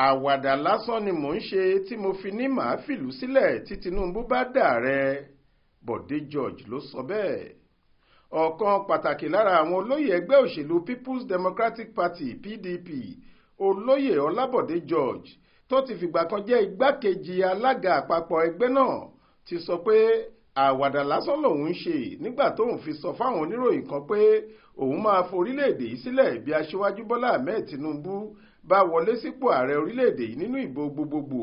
àwàdà lásán ni mò ń ṣe tí mo fi ní màá fìlú sílẹ̀ tí Tinubu bá dààrẹ. Bọde George ló sọ bẹ́ẹ̀. ọ̀kan pàtàkì lára àwọn olóyè ẹgbẹ́ òṣèlú People's Democratic Party PDP olóyè Ọlábọ̀dé George tó ti fìgbà kan jẹ́ igbákejì alága àpapọ̀ ẹgbẹ́ náà ti sọ pé àwàdà lásán lòun ń ṣe nígbà tóun fi sọ fáwọn oníròyìn kan pé òun máa forílẹ̀-èdè yìí sílẹ̀ bí aṣíwájú Bọ́lá Ahmed Tinubu bá wọlé sípò ààrẹ orílẹ̀-èdè yìí nínú ìbò gbogbogbò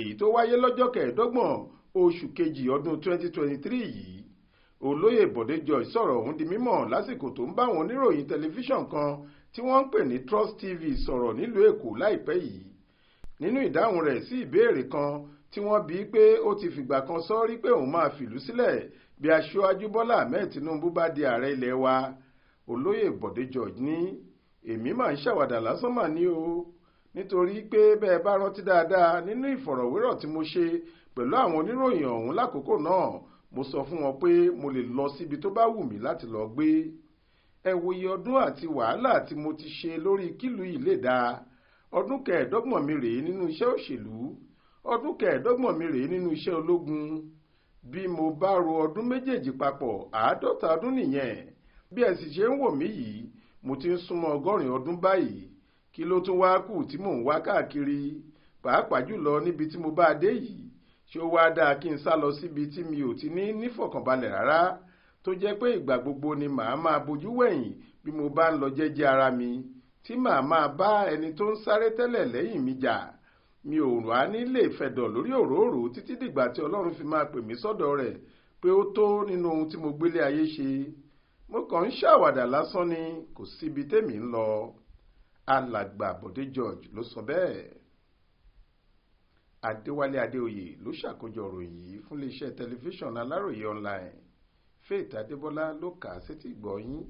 èyí tó wáyé lọ́jọ́ 25 oṣù kejì ọdún 2023 yìí. olóyè Bọde George sọ̀rọ̀ ọ̀hún di mímọ̀ lásìkò tó ń bá àwọn oníròyìn tẹlifíṣàn kan tí wọ́n ń pè ní Trust TV sọ̀rọ̀ nílùú Èkó láìpẹ́ yìí. nínú ìdáhùn rẹ̀ sí ìbéèrè kan tí wọ́n bi pé ó ti fìgbà kan sọ rí pé òun máa fìlú sílẹ̀ bí aṣíwájú Bọ́lá Ahmed Tinubu bá di ààrẹ ilẹ̀ wa, olóyè Bọde George ní èmi máa ń ṣàwàdà lásán mà ní o, nítorí pé bẹ́ẹ̀ bá rántí dáadáa nínú ìfọ̀rọ̀wérọ̀ tí mo ṣe pẹ̀lú àwọn oníròyìn ọ̀hún lákòókò náà mo sọ fún wọn pé mo lè lọ síbi tó bá wù mí láti lọ gbé. ẹ wo iye ọdún àti wàhálà tí mo ti ṣe lórí kílù yìí lè dáa. ọdún 25 mi rèé nínú iṣẹ́ òṣèlú, ọdún 25 mi rèé nínú iṣẹ́ ológun. bí mo bá ro ọdún méjèèjì papọ̀ 50 ọdún nìyẹn. bí ẹ sì ṣe ń wò mí yìí mo ti ń súnmọ́ 100 ọdún báyìí. kí ló tún wá kù tí mò ń wá káàkiri, pàápàá jùlọ níbi tí mo bá dé yìí? ṣé ó wáá dáa kí n sá lọ síbi tí mi ò ti ní nífọ̀kànbalẹ̀ rárá, tó jẹ́ pé ìgbà gbogbo ni màá máa bojú wẹ̀yìn bí mo bá ń lọ jẹ́jẹ́ ara mi, tí màá máa bá ẹni tó ń sáré tẹ́lẹ̀ lẹ́yìn mi jà? mi ò wá ní lè fẹ̀dọ̀ lórí òróró títí dìgbà tí Ọlọ́run fi máa pè mí sọ́dọ̀ rẹ̀ pé ó tó nínú ohun tí mo gbélé ayé ṣe. mo kàn ń ṣàwàdà lásán ni, kò síbi tèmi ń lọ. alàgbà Bọde George ló sọ bẹ́ẹ̀. Adéwálé Adéoyè ló ṣàkójọ ìròyìn yìí fún iléeṣẹ́ tẹlifíṣàn Aláròye online. Faith Adébọ́lá ló kà á sétí ìgbọ́ yín.